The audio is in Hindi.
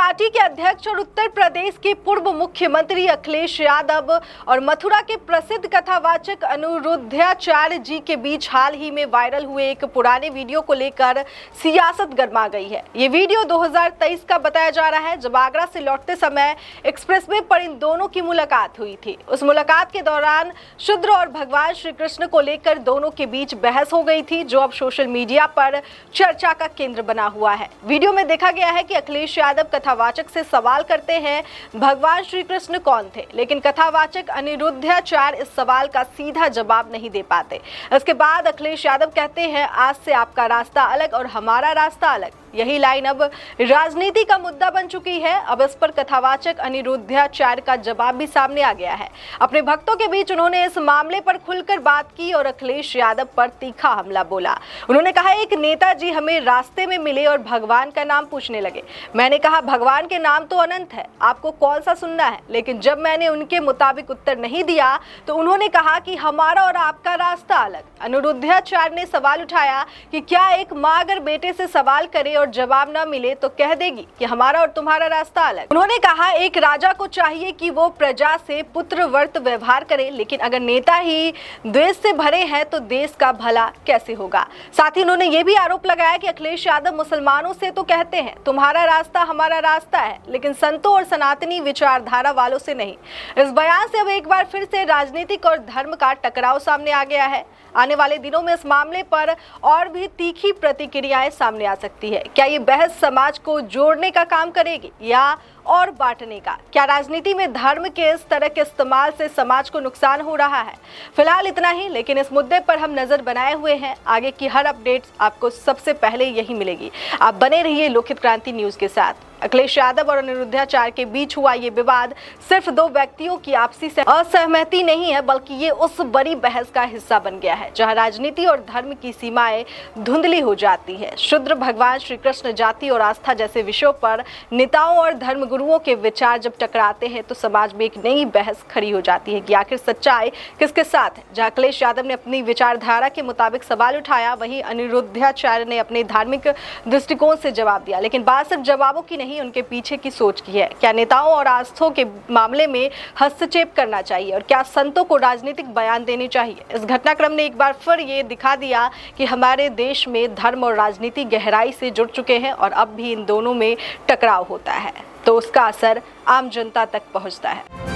पार्टी के अध्यक्ष और उत्तर प्रदेश के पूर्व मुख्यमंत्री अखिलेश यादव और मथुरा के प्रसिद्ध कथावाचक अनिरुद्धाचार्य जी के बीच हाल ही में वायरल हुए एक पुराने वीडियो को लेकर सियासत गर्मा गई है। ये वीडियो 2023 का बताया जा रहा है, जब आगरा से लौटते समय एक्सप्रेसवे पर इन दोनों की मुलाकात हुई थी। उस मुलाकात के दौरान शूद्र और भगवान श्री कृष्ण को लेकर दोनों के बीच बहस हो गई थी, जो अब सोशल मीडिया पर चर्चा का केंद्र बना हुआ है। वीडियो में देखा गया है कि अखिलेश यादव कथावाचक से सवाल करते हैं भगवान श्री कृष्ण कौन थे, लेकिन कथावाचक अनिरुद्धाचार्य इस सवाल का सीधा जवाब नहीं दे पाते। इसके बाद अखिलेश यादव कहते हैं, आज से आपका रास्ता अलग और हमारा रास्ता अलग। यही लाइन अब राजनीति का मुद्दा बन चुकी है। अब इस पर कथावाचक अनिरुद्धाचार्य का जवाब भी सामने आ गया है। अपने भक्तों के बीच उन्होंने इस मामले पर खुलकर बात की और अखिलेश यादव पर तीखा हमला बोला। उन्होंने कहा, एक नेताजी हमें रास्ते में मिले और भगवान का नाम पूछने लगे। मैंने कहा, भगवान के नाम तो अनंत है, आपको कौन सा सुनना है? लेकिन जब मैंने उनके मुताबिक उत्तर नहीं दिया तो उन्होंने कहा कि हमारा और आपका रास्ता अलग। अनिरुद्धाचार्य ने सवाल उठाया कि क्या एक माँ अगर बेटे से सवाल करे और जवाब न मिले तो कह देगी कि हमारा और तुम्हारा रास्ता अलग। उन्होंने कहा, एक राजा को चाहिए कि वो प्रजा से पुत्रव्रत व्यवहार करे, लेकिन अगर नेता ही द्वेष से भरे हैं तो देश का भला कैसे होगा। साथ ही उन्होंने ये भी आरोप लगाया कि अखिलेश यादव मुसलमानों से तो कहते हैं तुम्हारा रास्ता हमारा रास्ता है, लेकिन संतों और सनातनी विचारधारा वालों से नहीं। इस बयान से अब एक बार फिर से राजनीतिक और धर्म का टकराव सामने आ गया है। आने वाले दिनों में इस मामले पर और भी तीखी प्रतिक्रियाएं सामने आ सकती है। क्या ये बहस समाज को जोड़ने का काम करेगी या और बांटने का? क्या राजनीति में धर्म के इस तरह के इस्तेमाल से समाज को नुकसान हो रहा है? फिलहाल इतना ही, लेकिन इस मुद्दे पर हम नजर बनाए हुए हैं। आगे की हर अपडेट आपको सबसे पहले यही मिलेगी। आप बने रहिए लोकहित क्रांति न्यूज के साथ। अखिलेश यादव और अनिरुद्धाचार्य के बीच हुआ ये विवाद सिर्फ दो व्यक्तियों की आपसी असहमति नहीं है, बल्कि ये उस बड़ी बहस का हिस्सा बन गया है जहां राजनीति और धर्म की सीमाएं धुंधली हो जाती है। शूद्र, भगवान श्री कृष्ण, जाति और आस्था जैसे विषयों पर नेताओं और धर्म गुरुओं के विचार जब टकराते हैं तो समाज में एक नई बहस खड़ी हो जाती है कि आखिर सच्चाई किसके साथ है। जहां अखिलेश यादव ने अपनी विचारधारा के मुताबिक सवाल उठाया, वहीं अनिरुद्धाचार्य ने अपने धार्मिक दृष्टिकोण से जवाब दिया। लेकिन बात सिर्फ जवाबों की नहीं, उनके पीछे की सोच की है। क्या नेताओं और आस्थों के मामले में हस्तक्षेप करना चाहिए और क्या संतों को राजनीतिक बयान देने चाहिए? इस घटनाक्रम ने एक बार फिर ये दिखा दिया कि हमारे देश में धर्म और राजनीति गहराई से जुड़ चुके हैं और अब भी इन दोनों में टकराव होता है तो उसका असर आम जनता तक पहुंचता है।